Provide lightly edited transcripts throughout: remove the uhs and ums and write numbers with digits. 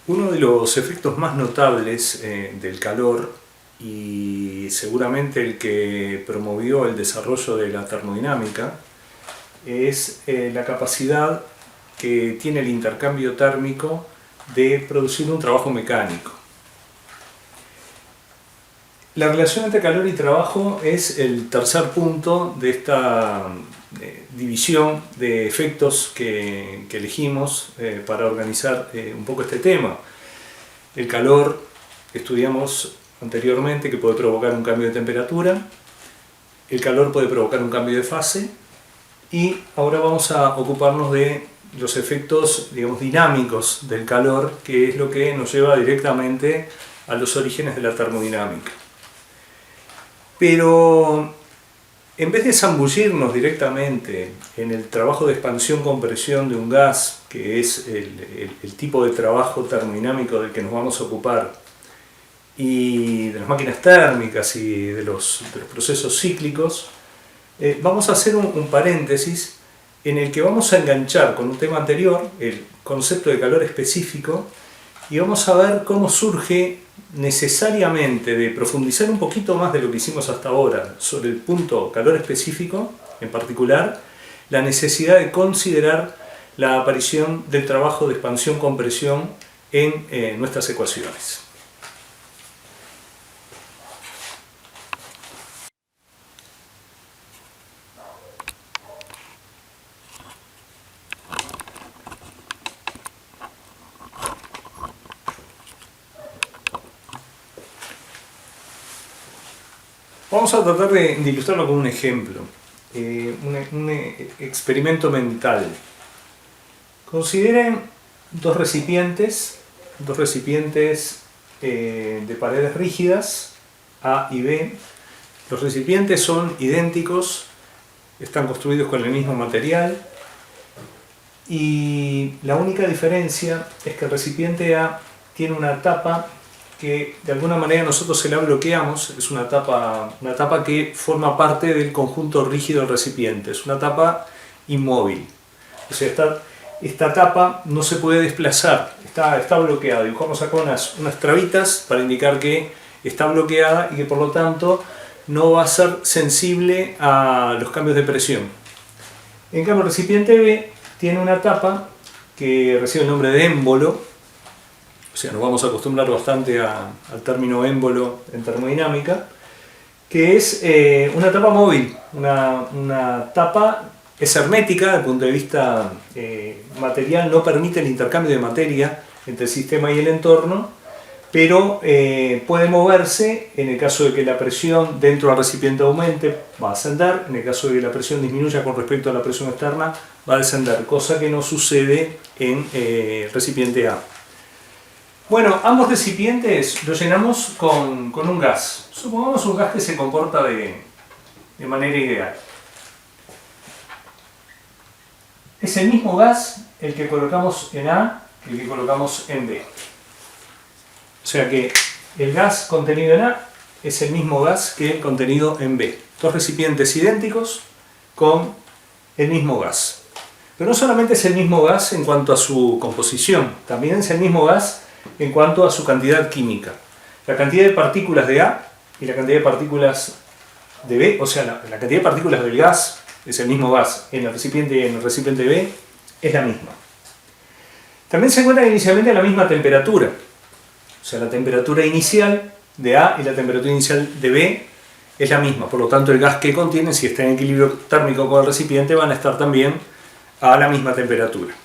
Uno de los efectos más notables del calor, y seguramente el que promovió el desarrollo de la termodinámica, es la capacidad que tiene el intercambio térmico de producir un trabajo mecánico. La relación entre calor y trabajo es el tercer punto de esta división de efectos que elegimos para organizar un poco este tema. El calor, estudiamos anteriormente que puede provocar un cambio de temperatura, el calor puede provocar un cambio de fase, y ahora vamos a ocuparnos de los efectos, digamos, dinámicos del calor, que es lo que nos lleva directamente a los orígenes de la termodinámica. Pero en vez de zambullirnos directamente en el trabajo de expansión-compresión de un gas, que es el tipo de trabajo termodinámico del que nos vamos a ocupar, y de las máquinas térmicas y de los procesos cíclicos, vamos a hacer un paréntesis en el que vamos a enganchar con un tema anterior, el concepto de calor específico, y vamos a ver cómo surge necesariamente de profundizar un poquito más de lo que hicimos hasta ahora sobre el punto calor específico, en particular, la necesidad de considerar la aparición del trabajo de expansión-compresión en nuestras ecuaciones. Vamos a tratar de ilustrarlo con un ejemplo, un experimento mental. Consideren dos recipientes de paredes rígidas, A y B. Los recipientes son idénticos, están construidos con el mismo material, y la única diferencia es que el recipiente A tiene una tapa que de alguna manera nosotros se la bloqueamos. Es una tapa que forma parte del conjunto rígido del recipiente, es una tapa inmóvil. O sea, esta tapa no se puede desplazar, está bloqueada. Dibujamos acá unas trabitas para indicar que está bloqueada y que por lo tanto no va a ser sensible a los cambios de presión. En cambio, el recipiente B tiene una tapa que recibe el nombre de émbolo. O sea, nos vamos a acostumbrar bastante al término émbolo en termodinámica, que es una tapa móvil, una tapa es hermética desde el punto de vista material, no permite el intercambio de materia entre el sistema y el entorno, pero puede moverse en el caso de que la presión dentro del recipiente aumente, va a ascender, en el caso de que la presión disminuya con respecto a la presión externa, va a descender, cosa que no sucede en el recipiente A. Bueno, ambos recipientes los llenamos con un gas. Supongamos un gas que se comporta de manera ideal. Es el mismo gas el que colocamos en A que el que colocamos en B. O sea que el gas contenido en A es el mismo gas que el contenido en B. Dos recipientes idénticos con el mismo gas. Pero no solamente es el mismo gas en cuanto a su composición, también es el mismo gas en cuanto a su cantidad química. La cantidad de partículas de A y la cantidad de partículas de B, o sea, la cantidad de partículas del gas es el mismo gas en el recipiente y en el recipiente B es la misma. También se encuentran inicialmente a la misma temperatura. O sea, la temperatura inicial de A y la temperatura inicial de B es la misma. Por lo tanto, el gas que contienen, si está en equilibrio térmico con el recipiente, van a estar también a la misma temperatura.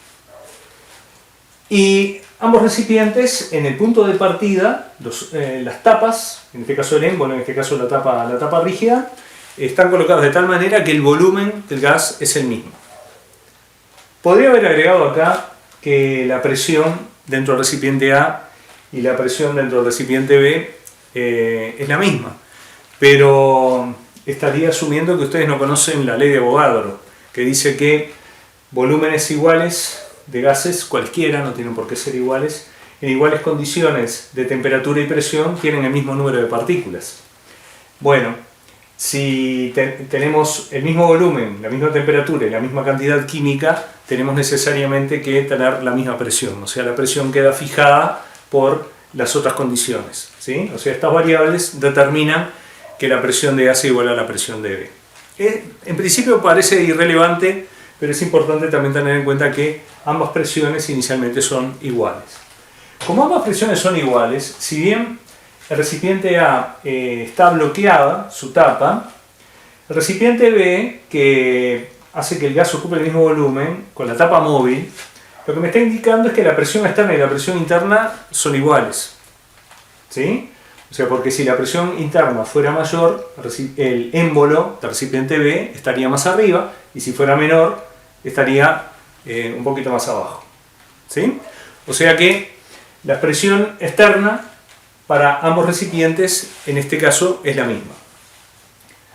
Y ambos recipientes, en el punto de partida, las tapas, en este caso el émbolo, en este caso la tapa rígida, están colocadas de tal manera que el volumen del gas es el mismo. Podría haber agregado acá que la presión dentro del recipiente A y la presión dentro del recipiente B es la misma, pero estaría asumiendo que ustedes no conocen la ley de Avogadro, que dice que volúmenes iguales de gases cualquiera, no tienen por qué ser iguales, en iguales condiciones de temperatura y presión tienen el mismo número de partículas. Bueno, si tenemos el mismo volumen, la misma temperatura y la misma cantidad química, tenemos necesariamente que tener la misma presión, o sea, la presión queda fijada por las otras condiciones, ¿sí? O sea, estas variables determinan que la presión de A sea igual a la presión de B. En principio parece irrelevante, pero es importante también tener en cuenta que ambas presiones inicialmente son iguales. Como ambas presiones son iguales, si bien el recipiente A está bloqueada, su tapa, el recipiente B, que hace que el gas ocupe el mismo volumen, con la tapa móvil, lo que me está indicando es que la presión externa y la presión interna son iguales, ¿sí? O sea, porque si la presión interna fuera mayor, el émbolo del recipiente B estaría más arriba, y si fuera menor, estaría un poquito más abajo, ¿sí? O sea que la presión externa para ambos recipientes, en este caso, es la misma.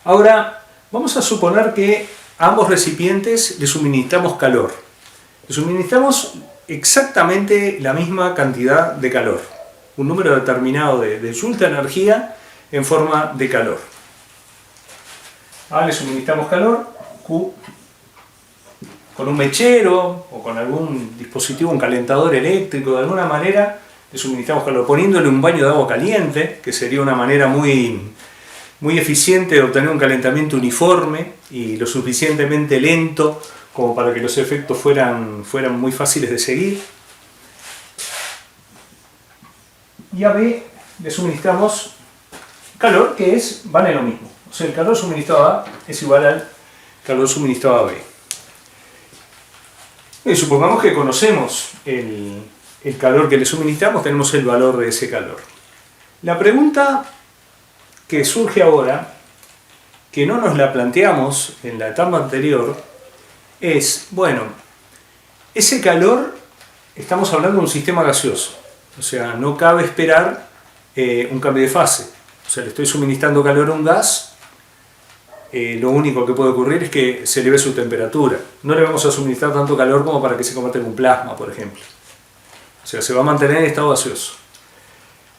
Ahora, vamos a suponer que a ambos recipientes le suministramos calor. Le suministramos exactamente la misma cantidad de calor, un número determinado de joules de energía en forma de calor. Le suministramos calor, Q, con un mechero o con algún dispositivo, un calentador eléctrico, de alguna manera le suministramos calor, poniéndole un baño de agua caliente, que sería una manera muy eficiente de obtener un calentamiento uniforme y lo suficientemente lento como para que los efectos fueran muy fáciles de seguir. Y a B le suministramos calor, que vale lo mismo. O sea, el calor suministrado a A es igual al calor suministrado a B. Y supongamos que conocemos el calor que le suministramos, tenemos el valor de ese calor. La pregunta que surge ahora, que no nos la planteamos en la etapa anterior, es, bueno, ese calor, estamos hablando de un sistema gaseoso, o sea, no cabe esperar un cambio de fase. O sea, le estoy suministrando calor a un gas, lo único que puede ocurrir es que se eleve su temperatura. No le vamos a suministrar tanto calor como para que se convierta en un plasma, por ejemplo. O sea, se va a mantener en estado gaseoso.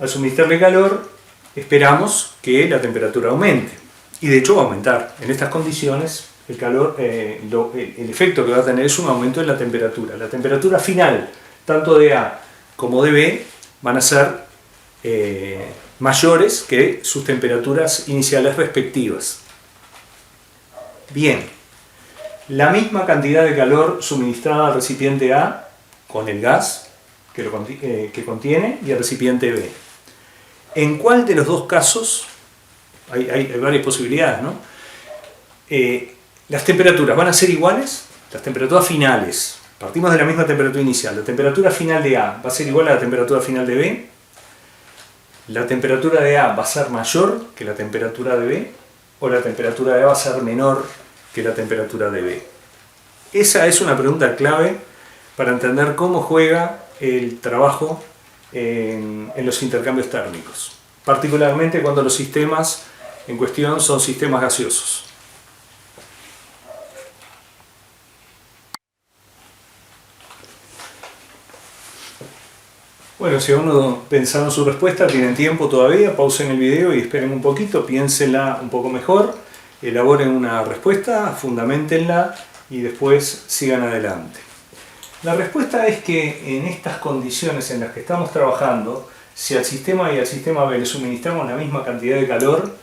Al suministrarle calor, esperamos que la temperatura aumente. Y de hecho va a aumentar. En estas condiciones, el calor, el efecto que va a tener es un aumento en la temperatura. La temperatura final, tanto de A como de B, van a ser mayores que sus temperaturas iniciales respectivas. Bien, la misma cantidad de calor suministrada al recipiente A con el gas que contiene y el recipiente B. ¿En cuál de los dos casos? Hay varias posibilidades, ¿no? Las temperaturas van a ser iguales, las temperaturas finales. Partimos de la misma temperatura inicial. La temperatura final de A va a ser igual a la temperatura final de B. La temperatura de A va a ser mayor que la temperatura de B, o la temperatura de A va a ser menor que la temperatura de B. Esa es una pregunta clave para entender cómo juega el trabajo en los intercambios térmicos, particularmente cuando los sistemas en cuestión son sistemas gaseosos. Bueno, si aún no pensaron su respuesta, tienen tiempo todavía, pausen el video y esperen un poquito, piénsenla un poco mejor, elaboren una respuesta, fundamentenla y después sigan adelante. La respuesta es que en estas condiciones en las que estamos trabajando, si al sistema A y al sistema B le suministramos la misma cantidad de calor,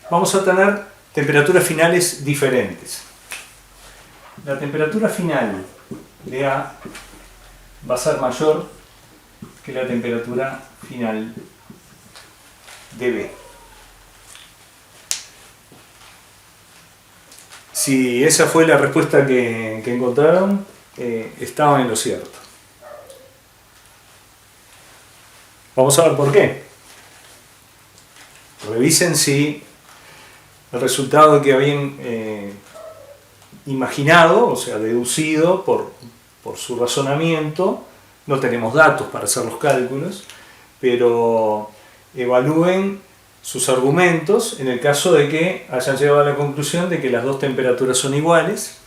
vamos a tener temperaturas finales diferentes. La temperatura final de A va a ser mayor que la temperatura final de B. Si esa fue la respuesta que encontraron, estaban en lo cierto. Vamos a ver por qué. Revisen si el resultado que habían imaginado, o sea, deducido por su razonamiento, no tenemos datos para hacer los cálculos, pero evalúen sus argumentos en el caso de que hayan llegado a la conclusión de que las dos temperaturas son iguales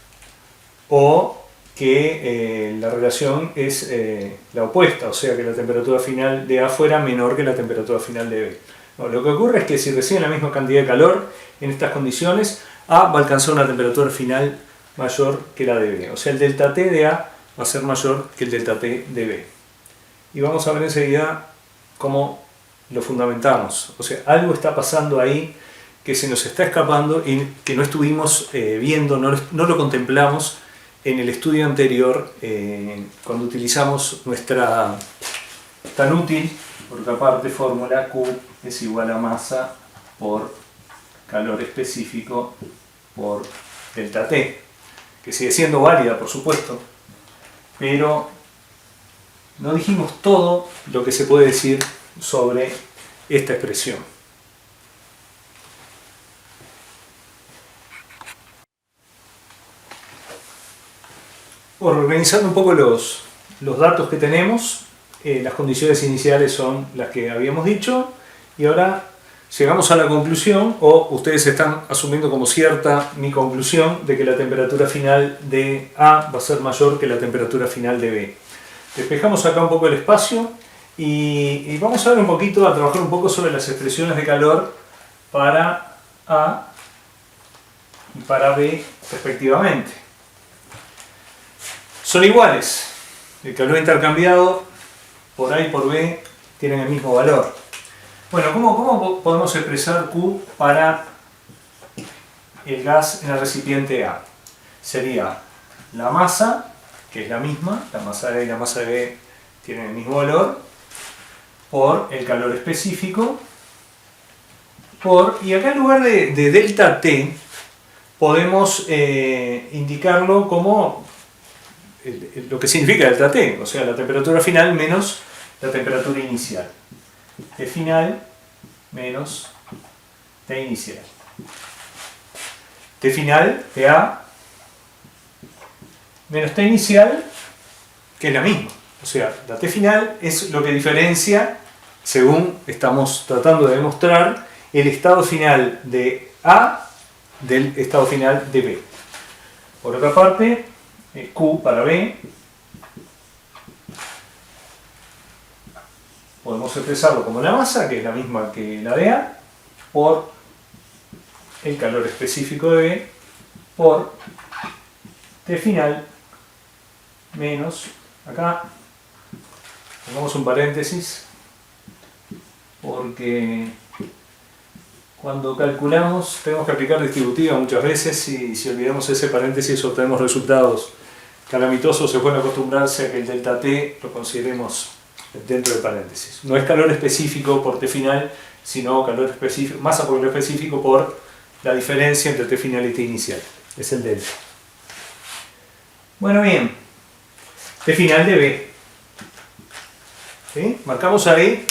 o que la relación es la opuesta, o sea que la temperatura final de A fuera menor que la temperatura final de B. No, lo que ocurre es que si reciben la misma cantidad de calor en estas condiciones, A va a alcanzar una temperatura final mayor que la de B, o sea el delta T de A va a ser mayor que el delta T de B. Y vamos a ver enseguida cómo lo fundamentamos. O sea, algo está pasando ahí que se nos está escapando y que no estuvimos viendo, no lo contemplamos en el estudio anterior cuando utilizamos nuestra tan útil, por otra parte, fórmula Q es igual a masa por calor específico por delta T, que sigue siendo válida, por supuesto, pero no dijimos todo lo que se puede decir sobre esta expresión. Bueno, organizando un poco los datos que tenemos, las condiciones iniciales son las que habíamos dicho y ahora llegamos a la conclusión, o ustedes están asumiendo como cierta mi conclusión, de que la temperatura final de A va a ser mayor que la temperatura final de B. Despejamos acá un poco el espacio y vamos a ver un poquito, a trabajar un poco sobre las expresiones de calor para A y para B respectivamente. Son iguales. El calor intercambiado por A y por B tienen el mismo valor. Bueno, ¿cómo podemos expresar Q para el gas en el recipiente A? Sería la masa, que es la misma, la masa de A y la masa de B tienen el mismo valor, por el calor específico, y acá en lugar de delta T, podemos indicarlo como lo que significa delta T, o sea, la temperatura final menos la temperatura inicial. T final menos T inicial. T final, TA, menos T inicial, que es la misma. O sea, la T final es lo que diferencia, según estamos tratando de demostrar, el estado final de A del estado final de B. Por otra parte, Q para B podemos expresarlo como la masa, que es la misma que la de A, por el calor específico de B, por T final menos, acá pongamos un paréntesis, porque cuando calculamos tenemos que aplicar distributiva muchas veces y si olvidamos ese paréntesis obtenemos resultados calamitosos. Se puede acostumbrarse a que el delta T lo consideremos dentro del paréntesis. No es calor específico por T final, sino calor específico, masa por calor específico por la diferencia entre T final y T inicial. Es el delta. Bueno, bien. T final de B. ¿Sí? Marcamos ahí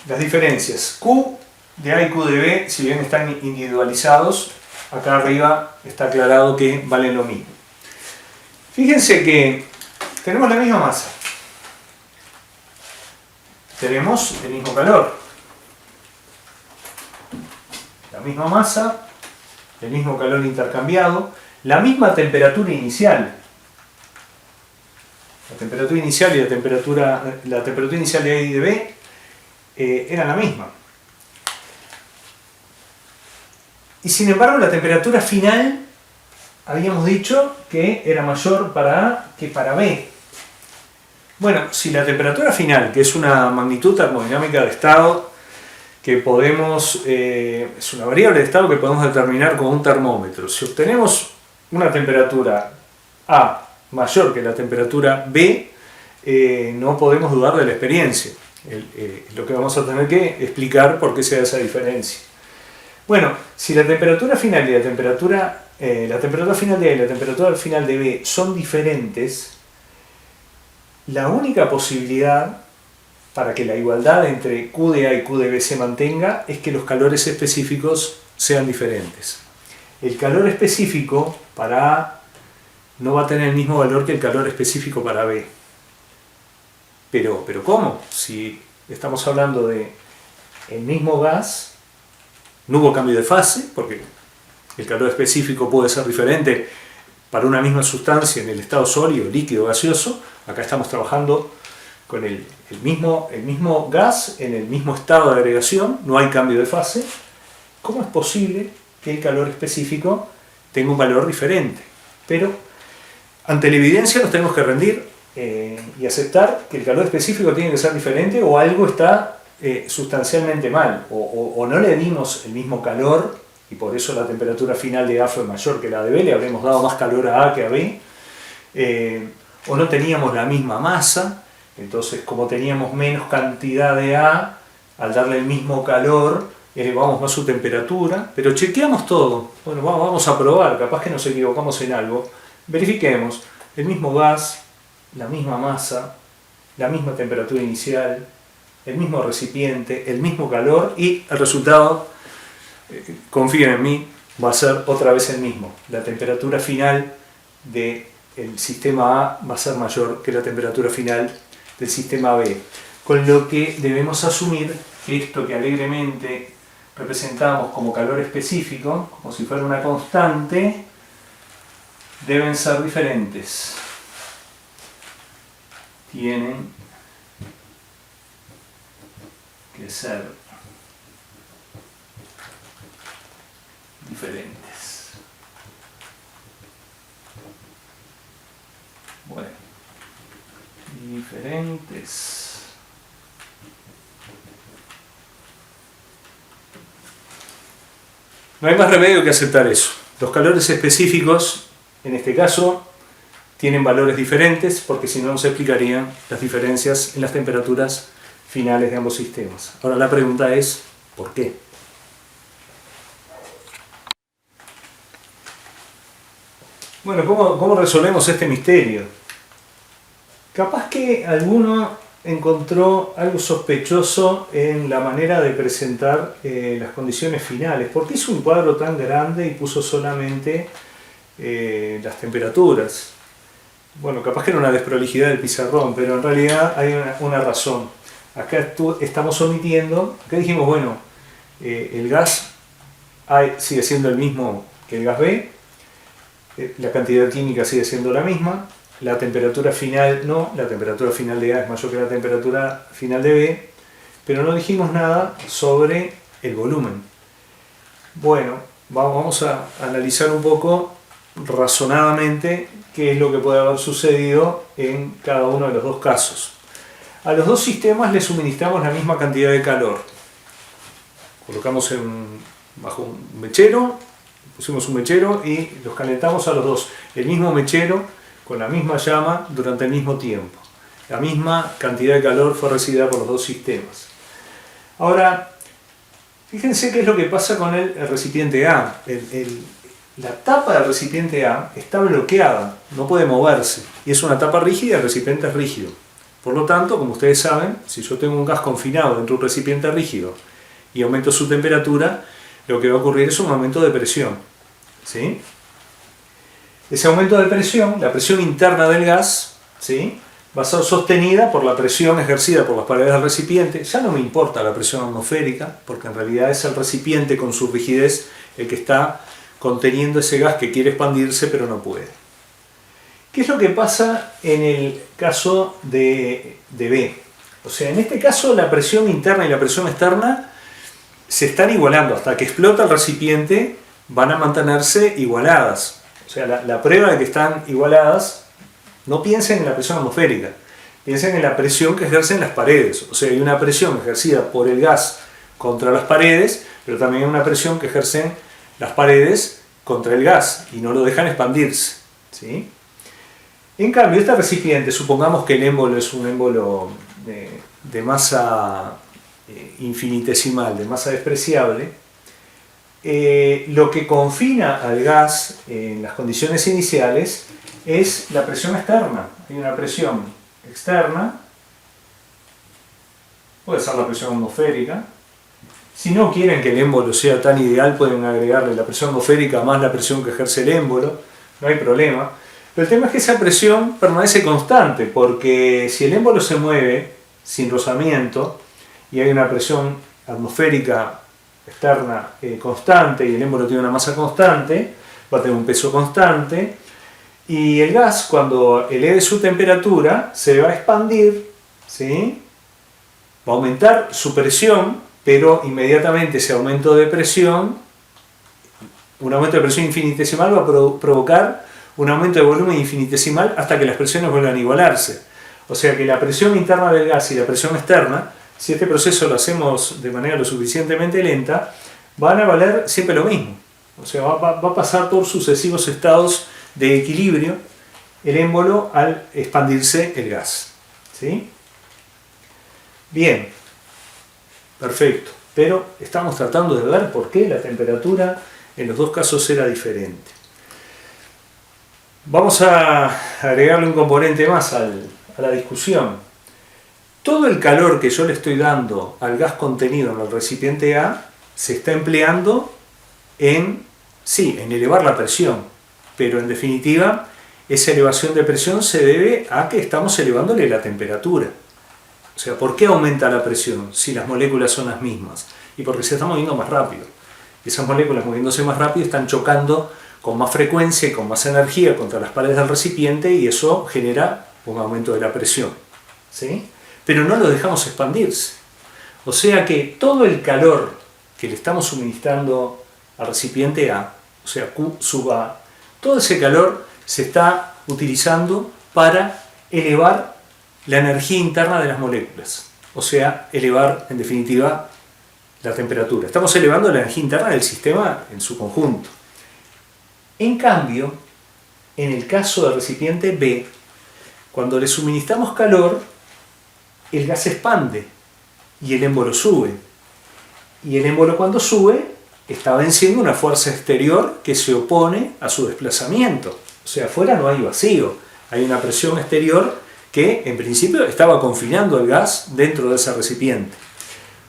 las diferencias. Q de A y Q de B, si bien están individualizados, acá arriba está aclarado que valen lo mismo. Fíjense que tenemos la misma masa. Tenemos el mismo calor. La misma masa, el mismo calor intercambiado, la misma temperatura inicial. La temperatura inicial y la temperatura inicial de A y de B eran la misma. Y sin embargo la temperatura final habíamos dicho que era mayor para A que para B. Bueno, si la temperatura final, que es una magnitud termodinámica de estado que podemos, es una variable de estado que podemos determinar con un termómetro. Si obtenemos una temperatura A mayor que la temperatura B, no podemos dudar de la experiencia. Lo que vamos a tener que explicar por qué se da esa diferencia. Bueno, si la temperatura final y la temperatura final de A y la temperatura final de B son diferentes, la única posibilidad para que la igualdad entre Q de A y Q de B se mantenga es que los calores específicos sean diferentes. El calor específico para A no va a tener el mismo valor que el calor específico para B. Pero ¿cómo? Si estamos hablando de el mismo gas, no hubo cambio de fase, porque el calor específico puede ser diferente para una misma sustancia en el estado sólido, líquido, gaseoso. Acá estamos trabajando con el mismo gas en el mismo estado de agregación, no hay cambio de fase. ¿Cómo es posible que el calor específico tenga un valor diferente? Pero ante la evidencia nos tenemos que rendir y aceptar que el calor específico tiene que ser diferente o algo está sustancialmente mal, o no le dimos el mismo calor y por eso la temperatura final de A fue mayor que la de B, le habremos dado más calor a A que a B, o no teníamos la misma masa, entonces como teníamos menos cantidad de A, al darle el mismo calor, elevamos más su temperatura, pero chequeamos todo. Bueno, vamos a probar, capaz que nos equivocamos en algo. Verifiquemos, el mismo gas, la misma masa, la misma temperatura inicial, el mismo recipiente, el mismo calor y el resultado, confíen en mí, va a ser otra vez el mismo. La temperatura final del sistema A va a ser mayor que la temperatura final del sistema B. Con lo que debemos asumir que esto que alegremente representamos como calor específico, como si fuera una constante, deben ser diferentes. Tienen que ser diferentes. Bueno, diferentes. No hay más remedio que aceptar eso. Los calores específicos, en este caso, tienen valores diferentes porque si no nos explicarían las diferencias en las temperaturas finales de ambos sistemas. Ahora la pregunta es, ¿por qué? Bueno, ¿cómo resolvemos este misterio? Capaz que alguno encontró algo sospechoso en la manera de presentar las condiciones finales. ¿Por qué hizo un cuadro tan grande y puso solamente las temperaturas? Bueno, capaz que era una desprolijidad del pizarrón, pero en realidad hay una razón. Acá estamos omitiendo, acá dijimos, bueno, el gas A sigue siendo el mismo que el gas B, la cantidad química sigue siendo la misma, la temperatura final no, la temperatura final de A es mayor que la temperatura final de B, pero no dijimos nada sobre el volumen. Bueno, vamos a analizar un poco razonadamente qué es lo que puede haber sucedido en cada uno de los dos casos. A los dos sistemas les suministramos la misma cantidad de calor. Colocamos bajo un mechero, pusimos un mechero y los calentamos a los dos. El mismo mechero con la misma llama durante el mismo tiempo. La misma cantidad de calor fue recibida por los dos sistemas. Ahora, fíjense qué es lo que pasa con el recipiente A. La tapa del recipiente A está bloqueada, no puede moverse. Y es una tapa rígida y el recipiente es rígido. Por lo tanto, como ustedes saben, si yo tengo un gas confinado dentro de un recipiente rígido y aumento su temperatura, lo que va a ocurrir es un aumento de presión. ¿Sí? Ese aumento de presión, la presión interna del gas, ¿sí?, va a ser sostenida por la presión ejercida por las paredes del recipiente. Ya no me importa la presión atmosférica, porque en realidad es el recipiente con su rigidez el que está conteniendo ese gas que quiere expandirse pero no puede. ¿Qué es lo que pasa en el caso de B? O sea, en este caso la presión interna y la presión externa se están igualando. Hasta que explota el recipiente van a mantenerse igualadas. O sea, la prueba de que están igualadas, no piensen en la presión atmosférica, piensen en la presión que ejercen las paredes. O sea, hay una presión ejercida por el gas contra las paredes, pero también hay una presión que ejercen las paredes contra el gas y no lo dejan expandirse. ¿Sí? En cambio, este recipiente, supongamos que el émbolo es un émbolo de masa infinitesimal, de masa despreciable, lo que confina al gas en las condiciones iniciales es la presión externa. Hay una presión externa, puede ser la presión atmosférica. Si no quieren que el émbolo sea tan ideal, pueden agregarle la presión atmosférica más la presión que ejerce el émbolo, no hay problema. Pero el tema es que esa presión permanece constante, porque si el émbolo se mueve sin rozamiento y hay una presión atmosférica externa constante y el émbolo tiene una masa constante, va a tener un peso constante y el gas, cuando eleve su temperatura, se va a expandir, ¿sí?, va a aumentar su presión, pero inmediatamente ese aumento de presión, un aumento de presión infinitesimal va a provocar un aumento de volumen infinitesimal hasta que las presiones vuelvan a igualarse. O sea que la presión interna del gas y la presión externa, si este proceso lo hacemos de manera lo suficientemente lenta, van a valer siempre lo mismo. O sea, va a pasar por sucesivos estados de equilibrio el émbolo al expandirse el gas. ¿Sí? Bien, perfecto. Pero estamos tratando de ver por qué la temperatura en los dos casos era diferente. Vamos a agregarle un componente más a la discusión. Todo el calor que yo le estoy dando al gas contenido en el recipiente A se está empleando en elevar la presión, pero en definitiva esa elevación de presión se debe a que estamos elevándole la temperatura. O sea, ¿por qué aumenta la presión si las moléculas son las mismas? Y porque se está moviendo más rápido. Esas moléculas moviéndose más rápido están chocando con más frecuencia y con más energía contra las paredes del recipiente y eso genera un aumento de la presión. ¿Sí? Pero no lo dejamos expandirse. O sea que todo el calor que le estamos suministrando al recipiente A, o sea Q sub A, todo ese calor se está utilizando para elevar la energía interna de las moléculas. O sea, elevar en definitiva la temperatura. Estamos elevando la energía interna del sistema en su conjunto. En cambio, en el caso del recipiente B, cuando le suministramos calor, el gas se expande y el émbolo sube. Y el émbolo cuando sube está venciendo una fuerza exterior que se opone a su desplazamiento. O sea, afuera no hay vacío, hay una presión exterior que en principio estaba confinando el gas dentro de ese recipiente.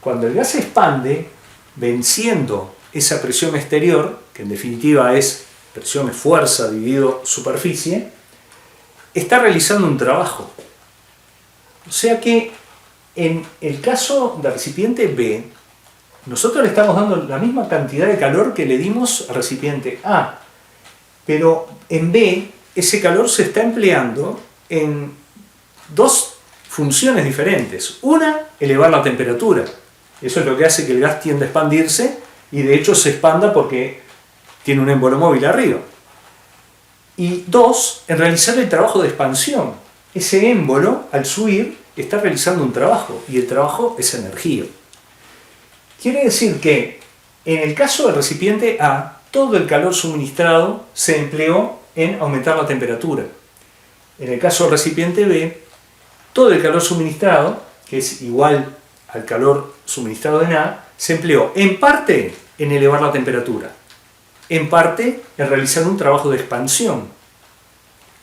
Cuando el gas se expande, venciendo esa presión exterior, que en definitiva es presión es fuerza dividido superficie, está realizando un trabajo. O sea que en el caso del recipiente B, nosotros le estamos dando la misma cantidad de calor que le dimos al recipiente A, pero en B ese calor se está empleando en dos funciones diferentes. Una, elevar la temperatura. Eso es lo que hace que el gas tienda a expandirse y de hecho se expanda porque tiene un émbolo móvil arriba. Y dos, en realizar el trabajo de expansión. Ese émbolo, al subir, está realizando un trabajo y el trabajo es energía. Quiere decir que en el caso del recipiente A, todo el calor suministrado se empleó en aumentar la temperatura. En el caso del recipiente B, todo el calor suministrado, que es igual al calor suministrado en A, se empleó en parte en elevar la temperatura, en parte en realizar un trabajo de expansión.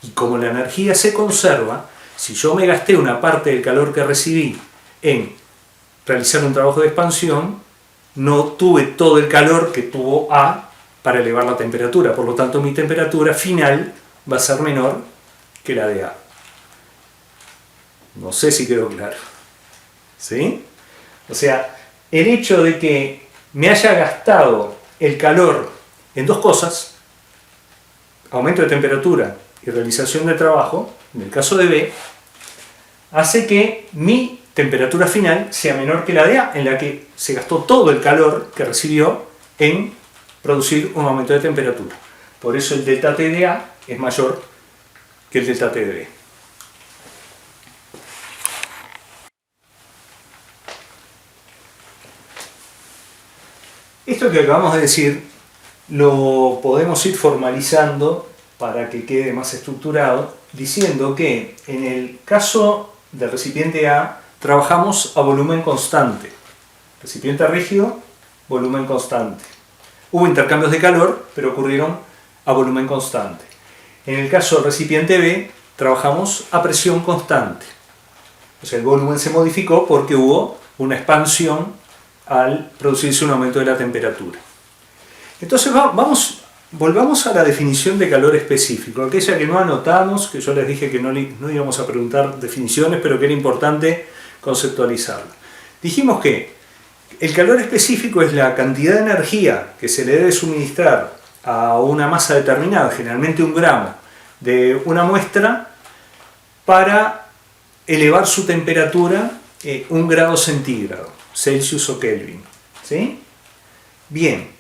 Y como la energía se conserva, si yo me gasté una parte del calor que recibí en realizar un trabajo de expansión, no tuve todo el calor que tuvo A para elevar la temperatura. Por lo tanto, mi temperatura final va a ser menor que la de A. No sé si quedó claro. ¿Sí? O sea, el hecho de que me haya gastado el calor en dos cosas, aumento de temperatura y realización de trabajo, en el caso de B, hace que mi temperatura final sea menor que la de A, en la que se gastó todo el calor que recibió en producir un aumento de temperatura. Por eso el delta T de A es mayor que el delta T de B. Esto que acabamos de decir lo podemos ir formalizando para que quede más estructurado, diciendo que en el caso del recipiente A trabajamos a volumen constante. Recipiente rígido, volumen constante. Hubo intercambios de calor, pero ocurrieron a volumen constante. En el caso del recipiente B, trabajamos a presión constante. O sea, el volumen se modificó porque hubo una expansión al producirse un aumento de la temperatura. Entonces volvamos a la definición de calor específico, aquella que no anotamos, que yo les dije que no íbamos a preguntar definiciones, pero que era importante conceptualizarla. Dijimos que el calor específico es la cantidad de energía que se le debe suministrar a una masa determinada, generalmente 1 gramo, de una muestra para elevar su temperatura 1 grado centígrado, Celsius o Kelvin. ¿Sí? Bien.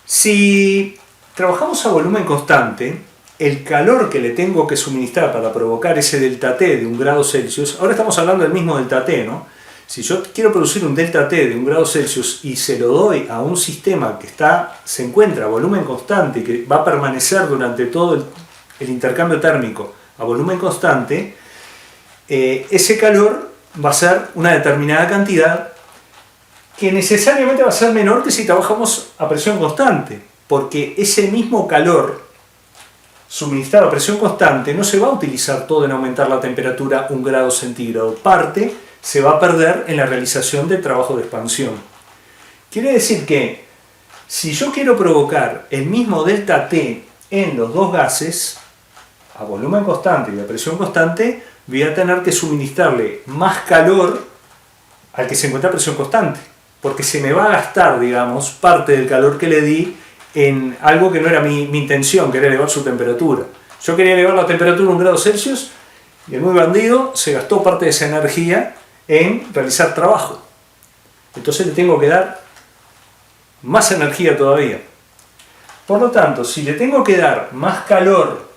Si trabajamos a volumen constante, el calor que le tengo que suministrar para provocar ese delta T de 1 grado Celsius, ahora estamos hablando del mismo delta T, ¿no? Si yo quiero producir un delta T de 1 grado Celsius y se lo doy a un sistema que se encuentra a volumen constante y que va a permanecer durante todo el intercambio térmico a volumen constante, ese calor va a ser una determinada cantidad que necesariamente va a ser menor que si trabajamos a presión constante, porque ese mismo calor suministrado a presión constante no se va a utilizar todo en aumentar la temperatura 1 grado centígrado. Parte se va a perder en la realización del trabajo de expansión. Quiere decir que si yo quiero provocar el mismo delta T en los dos gases, a volumen constante y a presión constante, voy a tener que suministrarle más calor al que se encuentra a presión constante, porque se me va a gastar, digamos, parte del calor que le di en algo que no era mi intención, que era elevar su temperatura. Yo quería elevar la temperatura 1 grado Celsius y el muy bandido se gastó parte de esa energía en realizar trabajo. Entonces le tengo que dar más energía todavía. Por lo tanto, si le tengo que dar más calor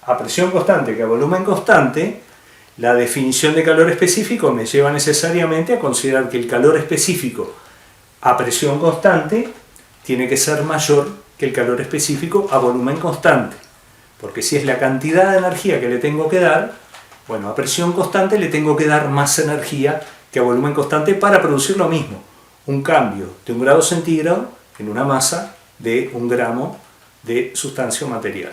a presión constante que a volumen constante, la definición de calor específico me lleva necesariamente a considerar que el calor específico a presión constante tiene que ser mayor que el calor específico a volumen constante. Porque si es la cantidad de energía que le tengo que dar, bueno, a presión constante le tengo que dar más energía que a volumen constante para producir lo mismo. Un cambio de 1 grado centígrado en una masa de 1 gramo de sustancia o material.